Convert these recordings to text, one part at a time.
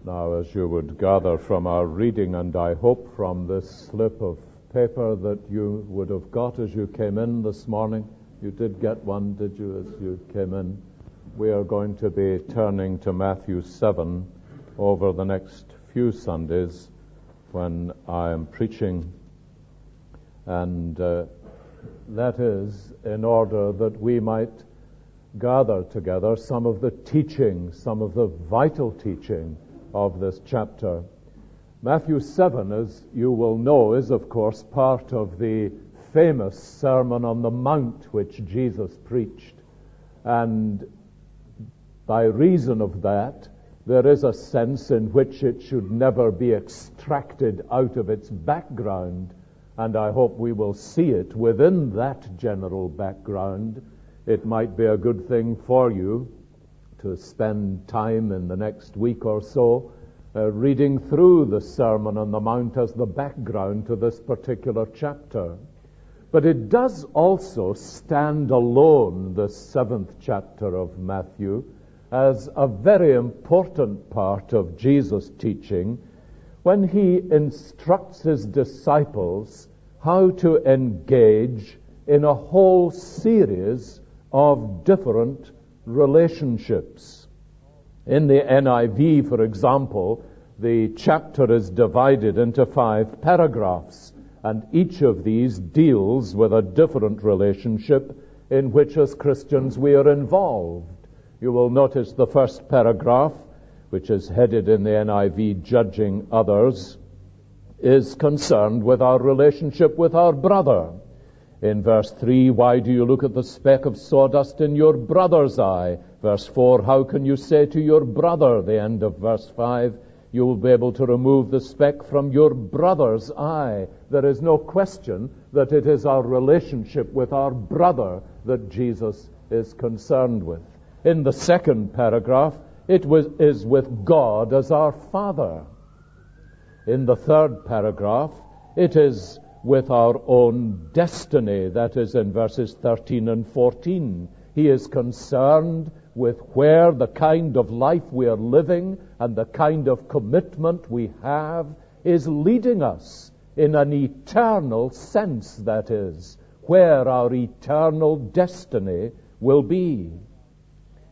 Now, as you would gather from our reading, and I hope from this slip of paper that you would have got as you came in this morning, you did get one, did you, as you came in? We are going to be turning to Matthew 7 over the next few Sundays when I am preaching, and that is in order that we might gather together some of the teaching, some of the vital teaching of this chapter. Matthew 7, as you will know, is of course part of the famous Sermon on the Mount which Jesus preached. And by reason of that, there is a sense in which it should never be extracted out of its background, and I hope we will see it within that general background. It might be a good thing for you to spend time in the next week or so reading through the Sermon on the Mount as the background to this particular chapter. But it does also stand alone, the 7th chapter of Matthew, as a very important part of Jesus' teaching when he instructs his disciples how to engage in a whole series of different relationships. In the NIV, for example, the chapter is divided into 5 paragraphs, and each of these deals with a different relationship in which as Christians we are involved. You will notice the first paragraph, which is headed in the NIV, Judging Others, is concerned with our relationship with our brother. In verse 3, why do you look at the speck of sawdust in your brother's eye? Verse 4, how can you say to your brother? The end of verse 5, you will be able to remove the speck from your brother's eye. There is no question that it is our relationship with our brother that Jesus is concerned with. In the second paragraph, is with God as our Father. In the third paragraph, it is with our own destiny. That is in verses 13 and 14. He is concerned with where the kind of life we are living and the kind of commitment we have is leading us in an eternal sense, that is, where our eternal destiny will be.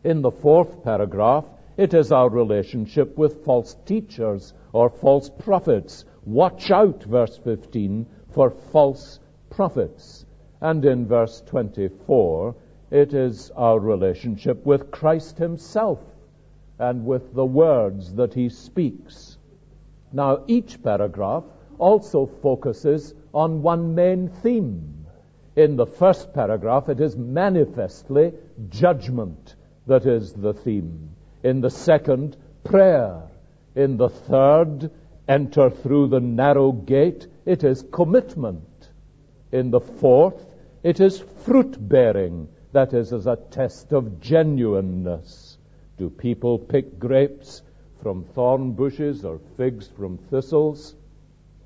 In the fourth paragraph, it is our relationship with false teachers or false prophets. Watch out, verse 15, for false prophets. And in verse 24, it is our relationship with Christ himself and with the words that he speaks. Now, each paragraph also focuses on one main theme. In the first paragraph, it is manifestly judgment that is the theme. In the second, prayer. In the third, enter through the narrow gate. It is commitment. In the fourth, it is fruit-bearing. That is, as a test of genuineness. Do people pick grapes from thorn bushes or figs from thistles?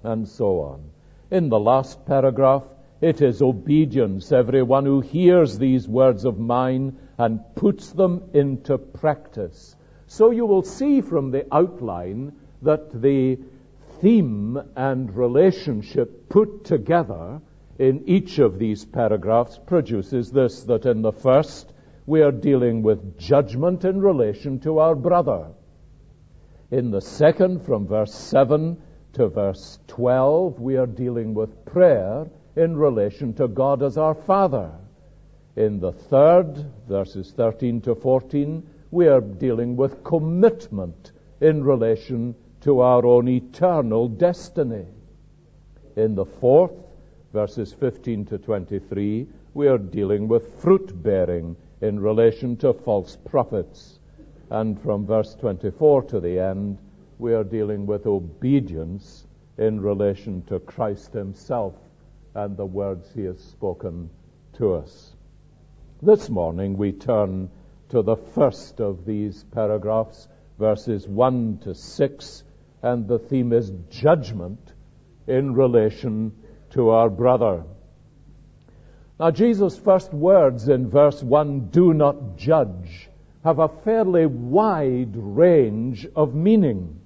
And so on. In the last paragraph, it is obedience. Everyone who hears these words of mine and puts them into practice. So you will see from the outline that the theme and relationship put together in each of these paragraphs produces this, that in the first we are dealing with judgment in relation to our brother. In the second, from verse 7 to verse 12, we are dealing with prayer in relation to God as our Father. In the third, verses 13 to 14, we are dealing with commitment in relation to our own eternal destiny. In the fourth, verses 15 to 23, we are dealing with fruit-bearing in relation to false prophets. And from verse 24 to the end, we are dealing with obedience in relation to Christ himself and the words he has spoken to us. This morning we turn to the first of these paragraphs, verses 1 to 6, and the theme is judgment in relation to our brother. Now, Jesus' first words in verse 1, do not judge, have a fairly wide range of meaning.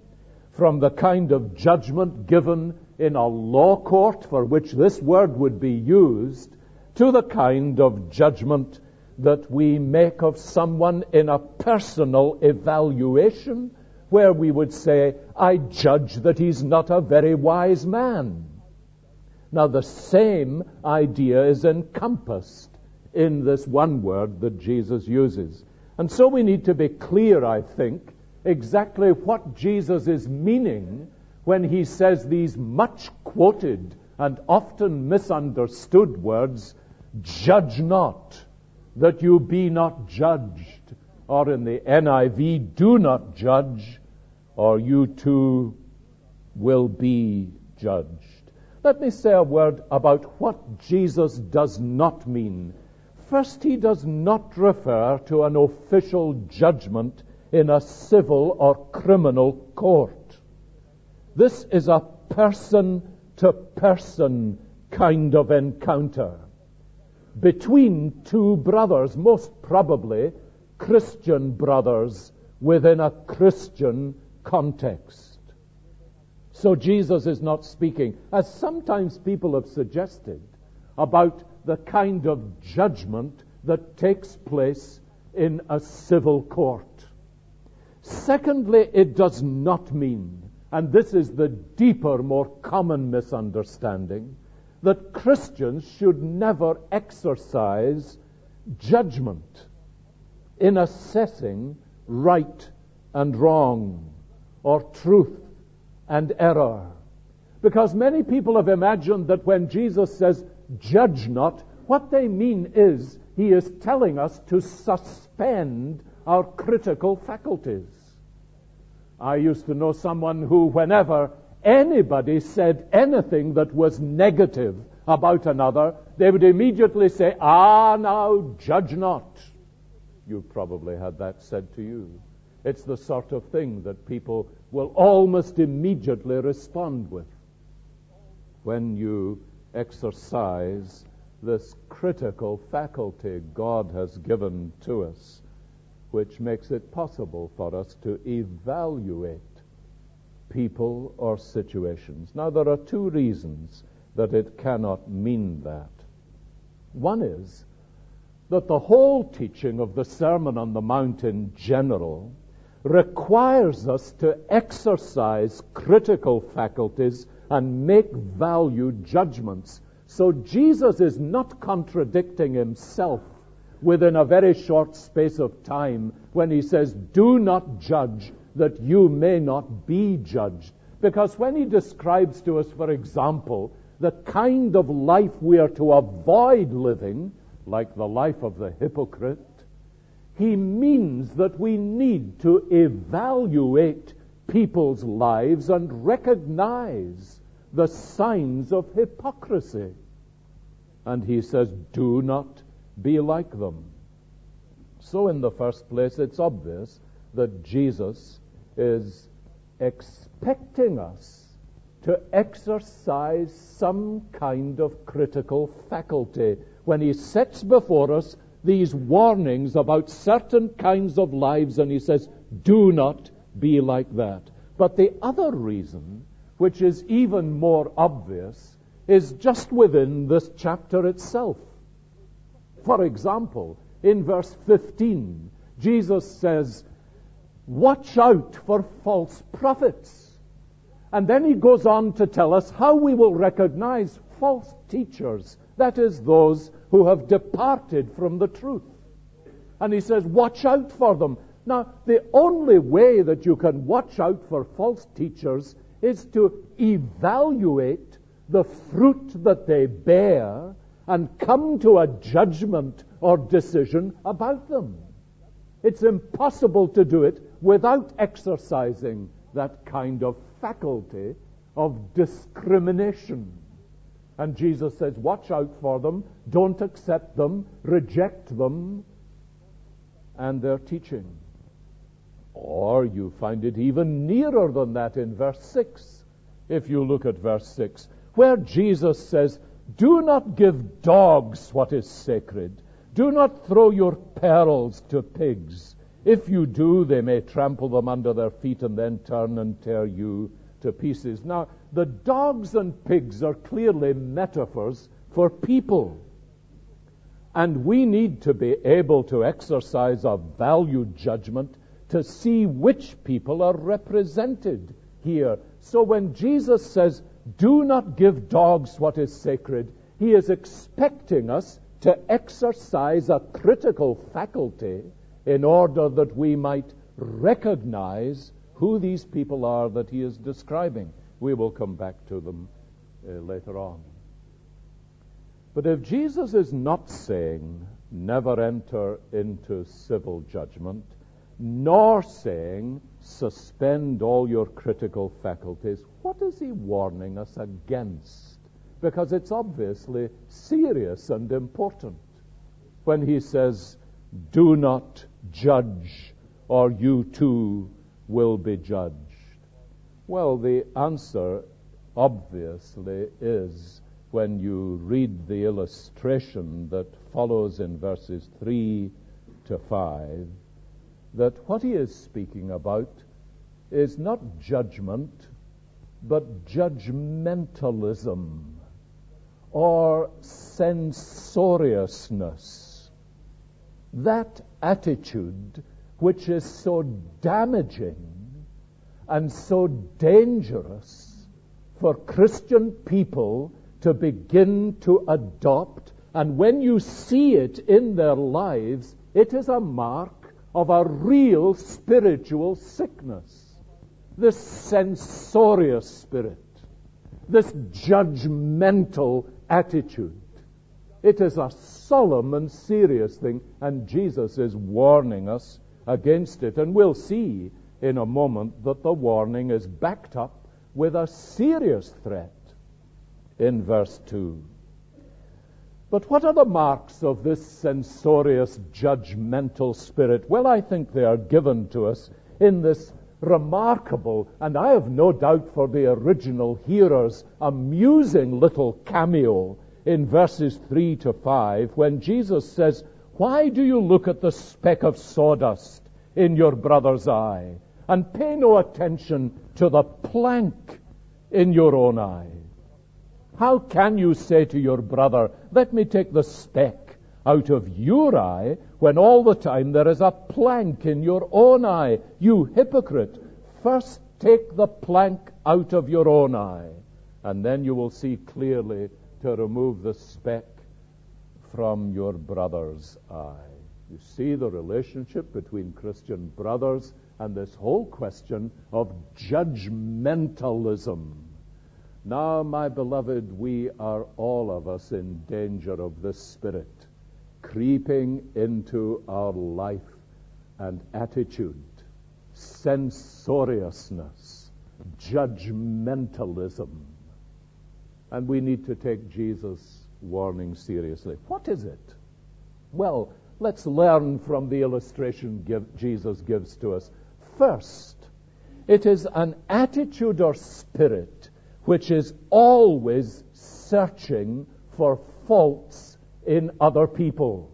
from the kind of judgment given in a law court for which this word would be used to the kind of judgment that we make of someone in a personal evaluation, where we would say, I judge that he's not a very wise man. Now, the same idea is encompassed in this one word that Jesus uses. And so we need to be clear, I think, exactly what Jesus is meaning when he says these much quoted and often misunderstood words, judge not, that you be not judged, or in the NIV, do not judge, or you too will be judged. Let me say a word about what Jesus does not mean. First, he does not refer to an official judgment in a civil or criminal court. This is a person-to-person kind of encounter between two brothers, most probably Christian brothers within a Christian context. So Jesus is not speaking, as sometimes people have suggested, about the kind of judgment that takes place in a civil court. Secondly, it does not mean, and this is the deeper, more common misunderstanding, that Christians should never exercise judgment in assessing right and wrong, or truth and error. Because many people have imagined that when Jesus says, judge not, what they mean is he is telling us to suspend our critical faculties. I used to know someone who, whenever anybody said anything that was negative about another, they would immediately say, now, judge not. You've probably had that said to you. It's the sort of thing that people will almost immediately respond with when you exercise this critical faculty God has given to us, which makes it possible for us to evaluate people or situations. Now, there are two reasons that it cannot mean that. One is that the whole teaching of the Sermon on the Mount in general requires us to exercise critical faculties and make value judgments. So Jesus is not contradicting himself within a very short space of time when he says, do not judge that you may not be judged. Because when he describes to us, for example, the kind of life we are to avoid living, like the life of the hypocrite, he means that we need to evaluate people's lives and recognize the signs of hypocrisy. And he says, do not be like them. So in the first place, it's obvious that Jesus is expecting us to exercise some kind of critical faculty when he sets before us these warnings about certain kinds of lives, and he says, do not be like that. But the other reason, which is even more obvious, is just within this chapter itself. For example, in verse 15, Jesus says, watch out for false prophets. And then he goes on to tell us how we will recognize false teachers, that is, those who have departed from the truth. And he says, watch out for them. Now, the only way that you can watch out for false teachers is to evaluate the fruit that they bear and come to a judgment or decision about them. It's impossible to do it without exercising that kind of faculty of discrimination. And Jesus says, watch out for them, don't accept them, reject them and their teaching. Or you find it even nearer than that in verse 6. If you look at verse 6, where Jesus says, do not give dogs what is sacred. Do not throw your pearls to pigs. If you do, they may trample them under their feet and then turn and tear you to pieces. Now, the dogs and pigs are clearly metaphors for people. And we need to be able to exercise a value judgment to see which people are represented here. So when Jesus says, do not give dogs what is sacred, he is expecting us to exercise a critical faculty in order that we might recognize who these people are that he is describing. We will come back to them later on. But if Jesus is not saying, never enter into civil judgment, nor saying, suspend all your critical faculties, what is he warning us against? Because it's obviously serious and important when he says, do not judge, or you too will be judged. Well, the answer obviously is when you read the illustration that follows in verses 3 to 5, that what he is speaking about is not judgment, but judgmentalism or censoriousness. That attitude which is so damaging and so dangerous for Christian people to begin to adopt, and when you see it in their lives, it is a mark of a real spiritual sickness. This censorious spirit, this judgmental attitude. It is a solemn and serious thing, and Jesus is warning us against it. And we'll see in a moment that the warning is backed up with a serious threat in verse 2. But what are the marks of this censorious, judgmental spirit? Well, I think they are given to us in this remarkable, and I have no doubt for the original hearers, amusing little cameo in verses 3 to 5 when Jesus says, why do you look at the speck of sawdust in your brother's eye and pay no attention to the plank in your own eye? How can you say to your brother, let me take the speck out of your eye, when all the time there is a plank in your own eye? You hypocrite, first take the plank out of your own eye, and then you will see clearly to remove the speck from your brother's eye. You see the relationship between Christian brothers and this whole question of judgmentalism. Now, my beloved, we are all of us in danger of this spirit creeping into our life and attitude. Censoriousness, judgmentalism. And we need to take Jesus' warning seriously. What is it? Well, let's learn from the illustration Jesus gives to us. First, it is an attitude or spirit which is always searching for faults in other people.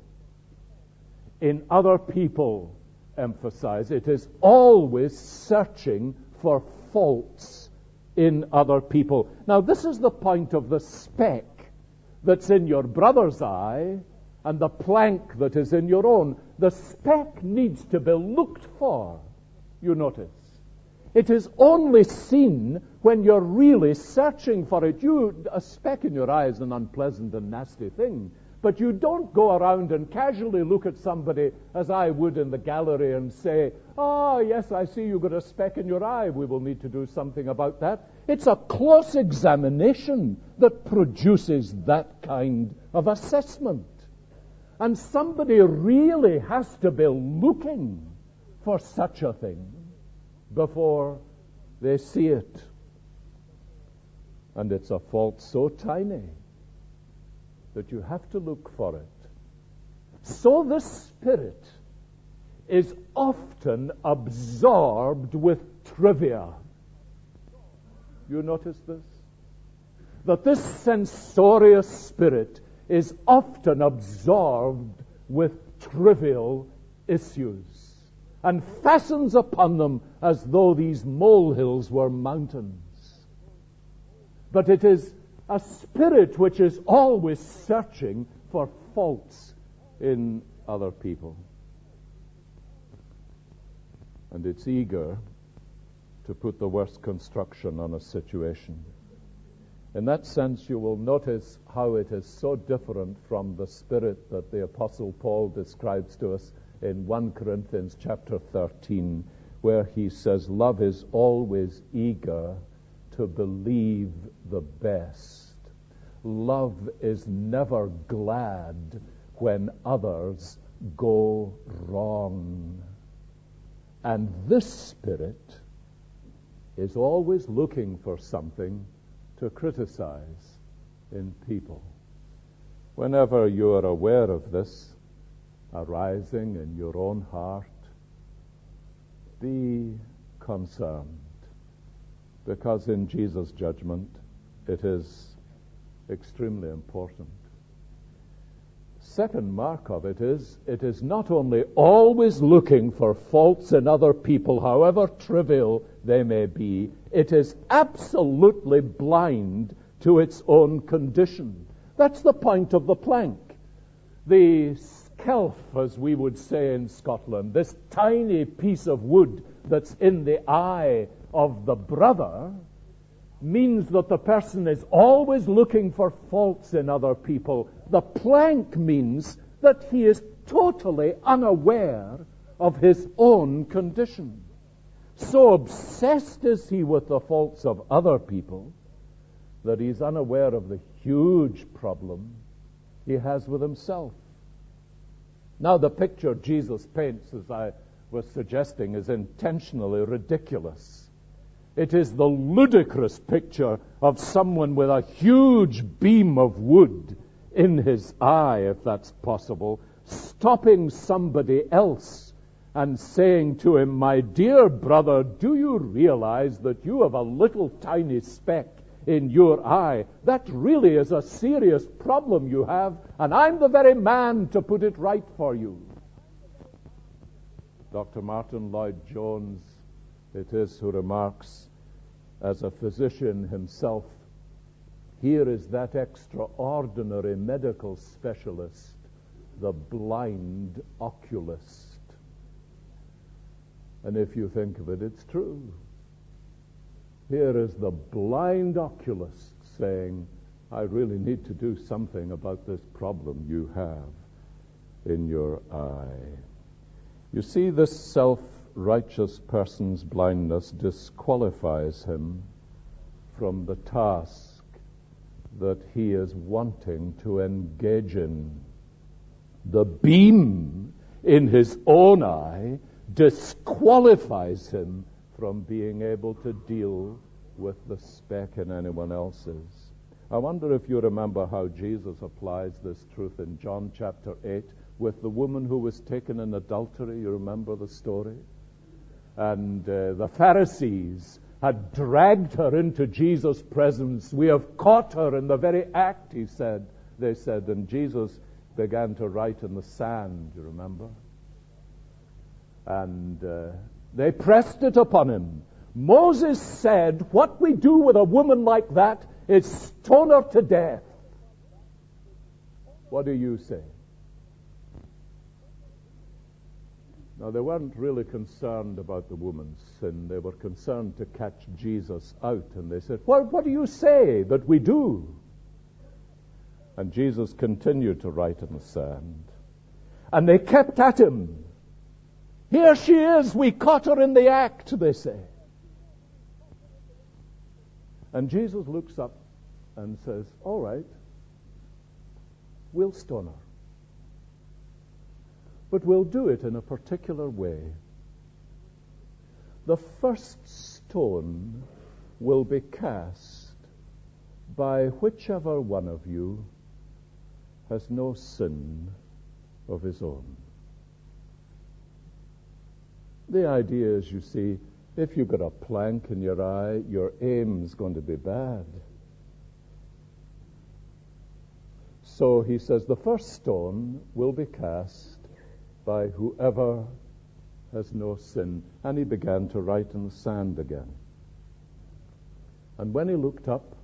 In other people, emphasize, it is always searching for faults in other people. Now, this is the point of the speck that's in your brother's eye and the plank that is in your own. The speck needs to be looked for, you notice. It is only seen when you're really searching for it. A speck in your eye is an unpleasant and nasty thing, but you don't go around and casually look at somebody as I would in the gallery and say, oh, yes, I see you've got a speck in your eye. We will need to do something about that. It's a close examination that produces that kind of assessment. And somebody really has to be looking for such a thing before they see it. And it's a fault so tiny that you have to look for it. So the Spirit is often absorbed with trivia. You notice this? That this censorious spirit is often absorbed with trivial issues. and fastens upon them as though these molehills were mountains. But it is a spirit which is always searching for faults in other people. And it's eager to put the worst construction on a situation. In that sense, you will notice how it is so different from the spirit that the Apostle Paul describes to us in 1 Corinthians chapter 13, where he says, love is always eager to believe the best. Love is never glad when others go wrong. And this spirit is always looking for something to criticize in people. Whenever you are aware of this arising in your own heart, be concerned, because in Jesus' judgment it is extremely important. Second mark of it is not only always looking for faults in other people, however trivial they may be, it is absolutely blind to its own condition. That's the point of the plank. The skelf, as we would say in Scotland, this tiny piece of wood that's in the eye of the brother, means that the person is always looking for faults in other people. The plank means that he is totally unaware of his own condition. So obsessed is he with the faults of other people that he's unaware of the huge problem he has with himself. Now, the picture Jesus paints, as I was suggesting, is intentionally ridiculous. It is the ludicrous picture of someone with a huge beam of wood in his eye, if that's possible, stopping somebody else and saying to him, my dear brother, do you realize that you have a little tiny speck in your eye? That really is a serious problem you have, and I'm the very man to put it right for you. Dr. Martin Lloyd-Jones, it is, who remarks, as a physician himself, here is that extraordinary medical specialist, the blind oculist. And if you think of it, it's true. Here is the blind oculist saying, I really need to do something about this problem you have in your eye. You see, this self-righteous person's blindness disqualifies him from the task that he is wanting to engage in. The beam in his own eye disqualifies him from being able to deal with the speck in anyone else's. I wonder if you remember how Jesus applies this truth in John chapter 8 with the woman who was taken in adultery. You remember the story? And the Pharisees had dragged her into Jesus' presence. We have caught her in the very act, they said, and Jesus began to write in the sand, you remember? And they pressed it upon him. Moses said, what we do with a woman like that is stone her to death. What do you say? Now, they weren't really concerned about the woman's sin. They were concerned to catch Jesus out. And they said, what do you say that we do? And Jesus continued to write in the sand. And they kept at him. Here she is. We caught her in the act, they say. And Jesus looks up and says, all right, we'll stone her. But we'll do it in a particular way. The first stone will be cast by whichever one of you has no sin of his own. The idea is, you see, if you've got a plank in your eye, your aim's going to be bad. So he says the first stone will be cast by whoever has no sin. And he began to write in the sand again. And when he looked up,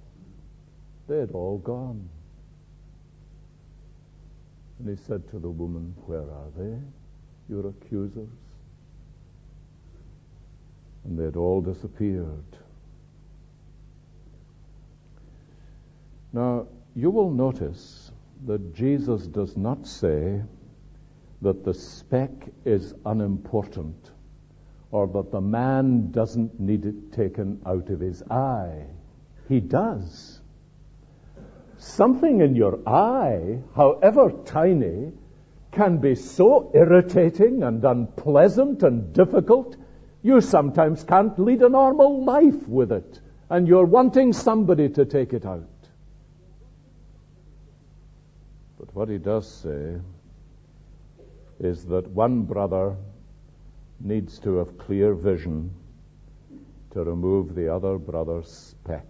they had all gone. And he said to the woman, "Where are they, your accusers?" And they had all disappeared. Now, you will notice that Jesus does not say that the speck is unimportant or that the man doesn't need it taken out of his eye. He does. Something in your eye, however tiny, can be so irritating and unpleasant and difficult, you sometimes can't lead a normal life with it, and you're wanting somebody to take it out. But what he does say is that one brother needs to have clear vision to remove the other brother's speck.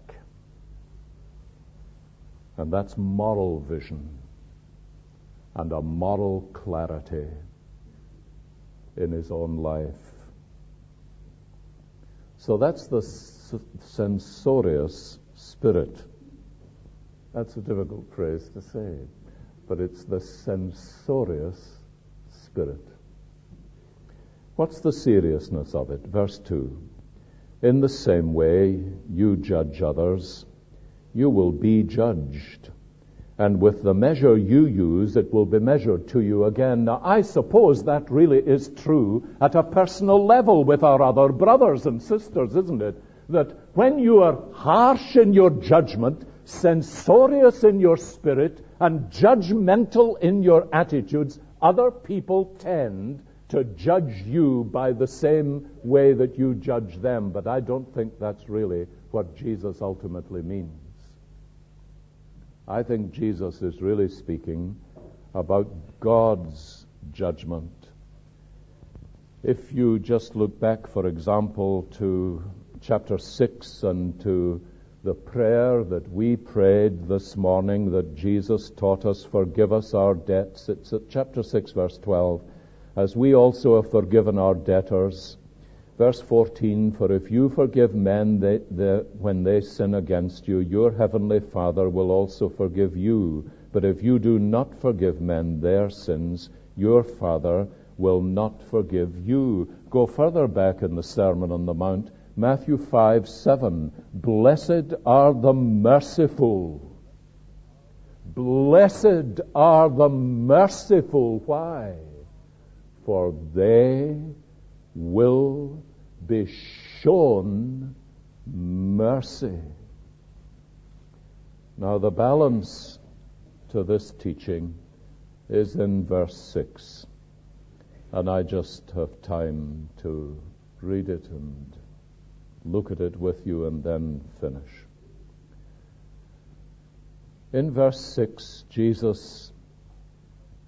And that's moral vision and a moral clarity in his own life. So that's the censorious spirit. That's a difficult phrase to say, but it's the censorious spirit. What's the seriousness of it? Verse 2. In the same way you judge others, you will be judged. And with the measure you use, it will be measured to you again. Now, I suppose that really is true at a personal level with our other brothers and sisters, isn't it? That when you are harsh in your judgment, censorious in your spirit, and judgmental in your attitudes, other people tend to judge you by the same way that you judge them. But I don't think that's really what Jesus ultimately means. I think Jesus is really speaking about God's judgment. If you just look back, for example, to chapter 6 and to the prayer that we prayed this morning that Jesus taught us, forgive us our debts. It's at chapter 6, verse 12. As we also have forgiven our debtors. Verse 14, for if you forgive men when they sin against you, your heavenly Father will also forgive you. But if you do not forgive men their sins, your Father will not forgive you. Go further back in the Sermon on the Mount, Matthew 5:7. Blessed are the merciful. Blessed are the merciful. Why? For they will be shown mercy. Now the balance to this teaching is in verse 6. And I just have time to read it and look at it with you and then finish. In verse 6, Jesus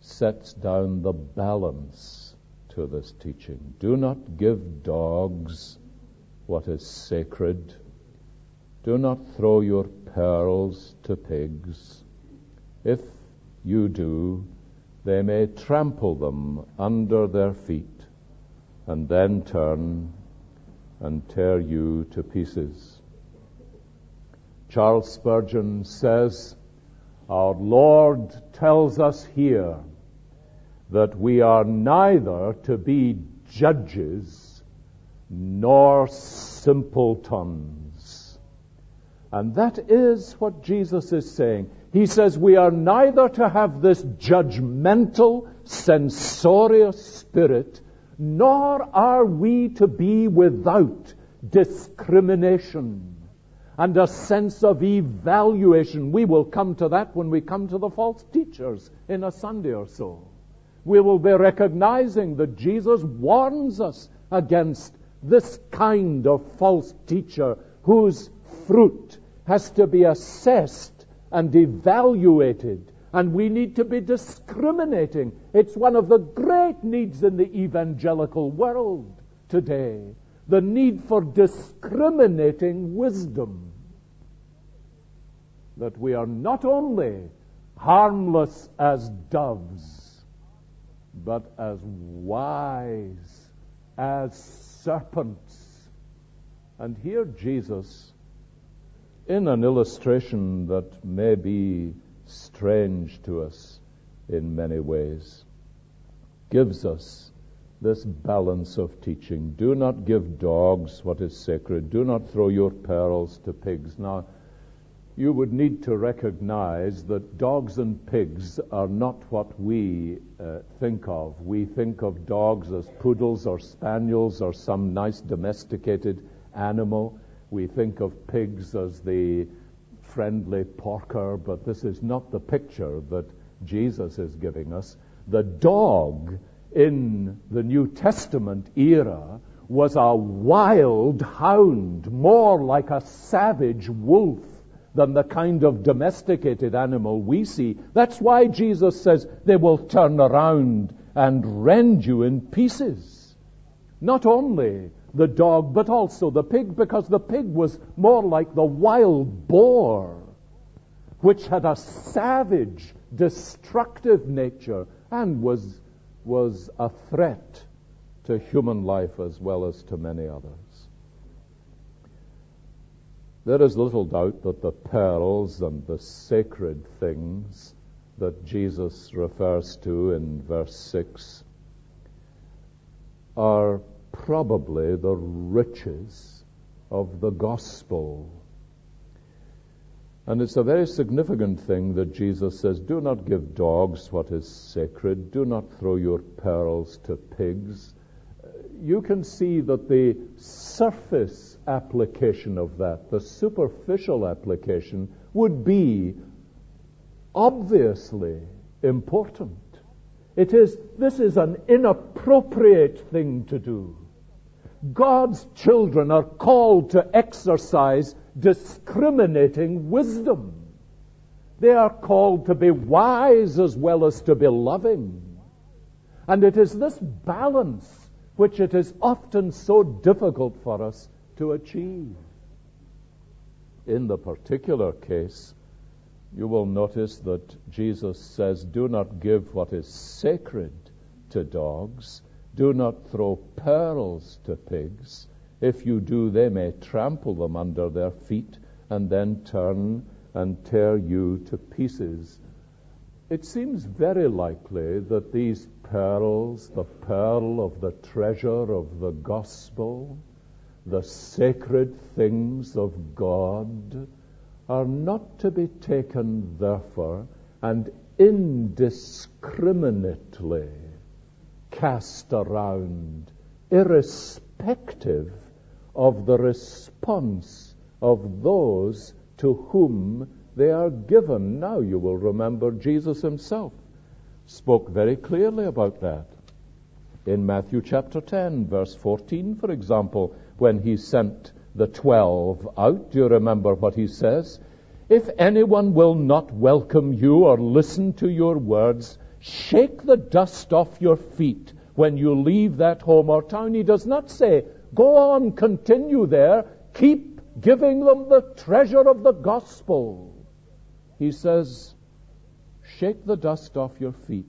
sets down the balance to this teaching. Do not give dogs what is sacred. Do not throw your pearls to pigs. If you do, they may trample them under their feet and then turn and tear you to pieces. Charles Spurgeon says, our Lord tells us here that we are neither to be judges nor simpletons. And that is what Jesus is saying. He says we are neither to have this judgmental, censorious spirit, nor are we to be without discrimination and a sense of evaluation. We will come to that when we come to the false teachers in a Sunday or so. We will be recognizing that Jesus warns us against this kind of false teacher whose fruit has to be assessed and evaluated, and we need to be discriminating. It's one of the great needs in the evangelical world today, the need for discriminating wisdom. That we are not only harmless as doves, but as wise as serpents. And here Jesus, in an illustration that may be strange to us in many ways, gives us this balance of teaching. Do not give dogs what is sacred. Do not throw your pearls to pigs. Now, you would need to recognize that dogs and pigs are not what we think of. We think of dogs as poodles or spaniels or some nice domesticated animal. We think of pigs as the friendly porker, but this is not the picture that Jesus is giving us. The dog in the New Testament era was a wild hound, more like a savage wolf than the kind of domesticated animal we see. That's why Jesus says they will turn around and rend you in pieces. Not only the dog, but also the pig, because the pig was more like the wild boar, which had a savage, destructive nature and was a threat to human life as well as to many others. There is little doubt that the pearls and the sacred things that Jesus refers to in verse 6 are probably the riches of the gospel. And it's a very significant thing that Jesus says, do not give dogs what is sacred. Do not throw your pearls to pigs. You can see that the surface application of that, the superficial application, would be obviously important. This is an inappropriate thing to do. God's children are called to exercise discriminating wisdom. They are called to be wise as well as to be loving. And it is this balance which it is often so difficult for us to achieve. In the particular case, you will notice that Jesus says, do not give what is sacred to dogs. Do not throw pearls to pigs. If you do, they may trample them under their feet and then turn and tear you to pieces. It seems very likely that these pearls, the pearl of the treasure of the gospel, the sacred things of God, are not to be taken, therefore, and indiscriminately cast around, irrespective of the response of those to whom they are given. Now you will remember Jesus himself spoke very clearly about that. In Matthew chapter 10, verse 14, for example, when he sent the 12 out, do you remember what he says? If anyone will not welcome you or listen to your words, shake the dust off your feet when you leave that home or town. He does not say, go on, continue there, keep giving them the treasure of the gospel. He says, shake the dust off your feet.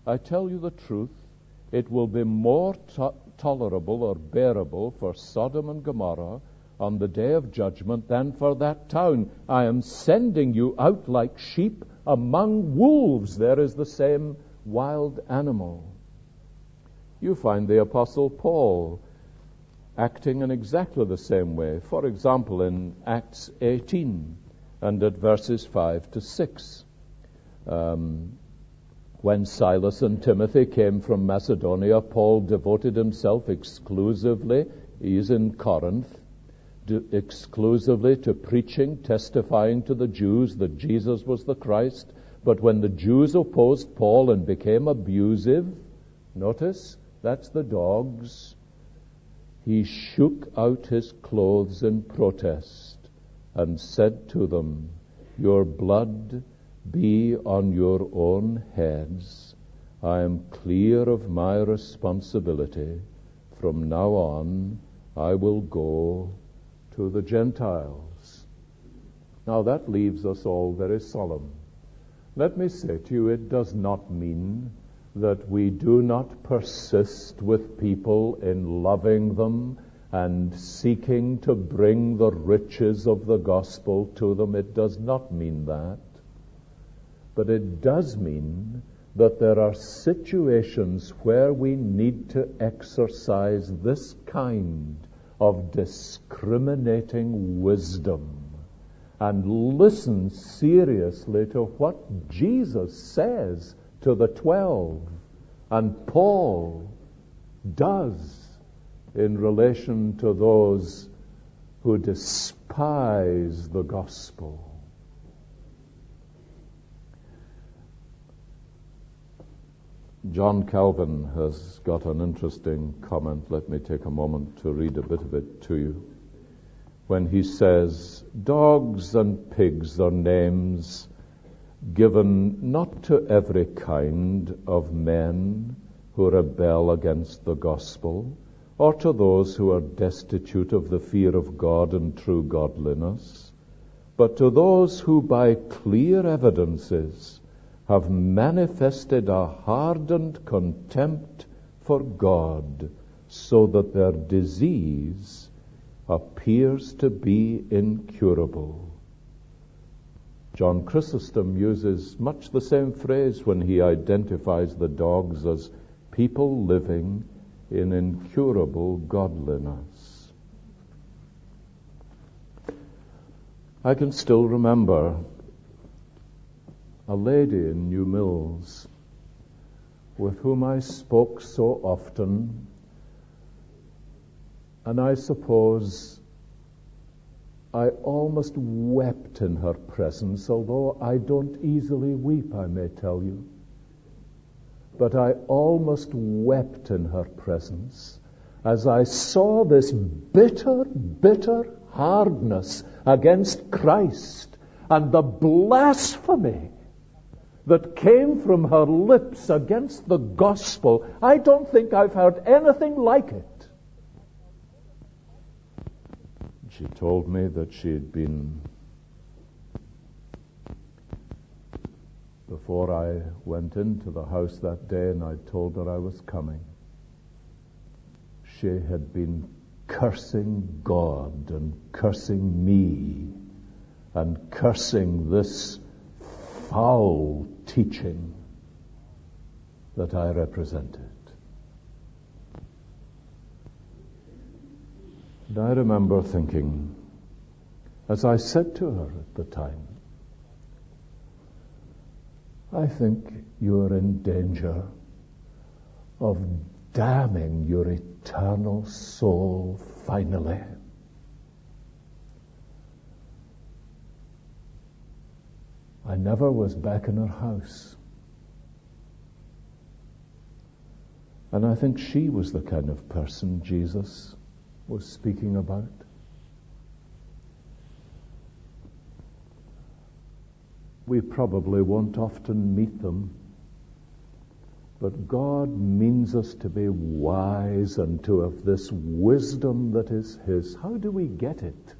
I tell you the truth, it will be more tolerable or bearable for Sodom and Gomorrah on the day of judgment than for that town. I am sending you out like sheep among wolves. There is the same wild animal. You find the Apostle Paul acting in exactly the same way. For example, in Acts 18 and at verses 5 to 6. When Silas and Timothy came from Macedonia, Paul devoted himself exclusively, he's in Corinth, exclusively to preaching, testifying to the Jews that Jesus was the Christ. But when the Jews opposed Paul and became abusive, notice, that's the dogs, he shook out his clothes in protest and said to them, your blood be on your own heads. I am clear of my responsibility. From now on, I will go to the Gentiles. Now that leaves us all very solemn. Let me say to you, it does not mean that we do not persist with people in loving them and seeking to bring the riches of the gospel to them. It does not mean that. But it does mean that there are situations where we need to exercise this kind of discriminating wisdom and listen seriously to what Jesus says to the 12 and Paul does in relation to those who despise the gospel. John Calvin has got an interesting comment. Let me take a moment to read a bit of it to you. When he says, "Dogs and pigs are names given not to every kind of men who rebel against the gospel, or to those who are destitute of the fear of God and true godliness, but to those who by clear evidences have manifested a hardened contempt for God, so that their disease appears to be incurable." John Chrysostom uses much the same phrase when he identifies the dogs as people living in incurable godliness. I can still remember a lady in New Mills with whom I spoke so often, and I suppose I almost wept in her presence, although I don't easily weep, I may tell you. But I almost wept in her presence as I saw this bitter, bitter hardness against Christ and the blasphemy that came from her lips against the gospel. I don't think I've heard anything like it. She told me that she had been, before I went into the house that day and I told her I was coming, she had been cursing God and cursing me and cursing this foul teaching that I represented. And I remember thinking, as I said to her at the time, I think you're in danger of damning your eternal soul finally. I never was back in her house. And I think she was the kind of person Jesus was speaking about. We probably won't often meet them, but God means us to be wise and to have this wisdom that is His. How do we get it?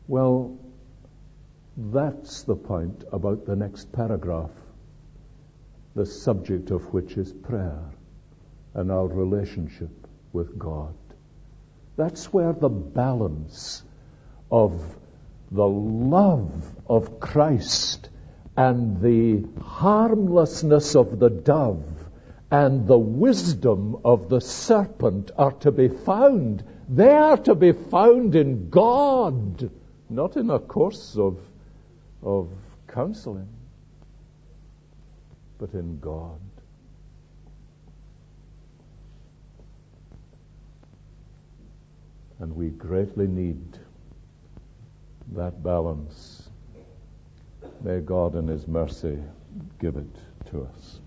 Well, that's the point about the next paragraph, the subject of which is prayer and our relationship with God. That's where the balance of the love of Christ and the harmlessness of the dove and the wisdom of the serpent are to be found. They are to be found in God, not in a course of counseling, but in God. And we greatly need that balance. May God in His mercy give it to us.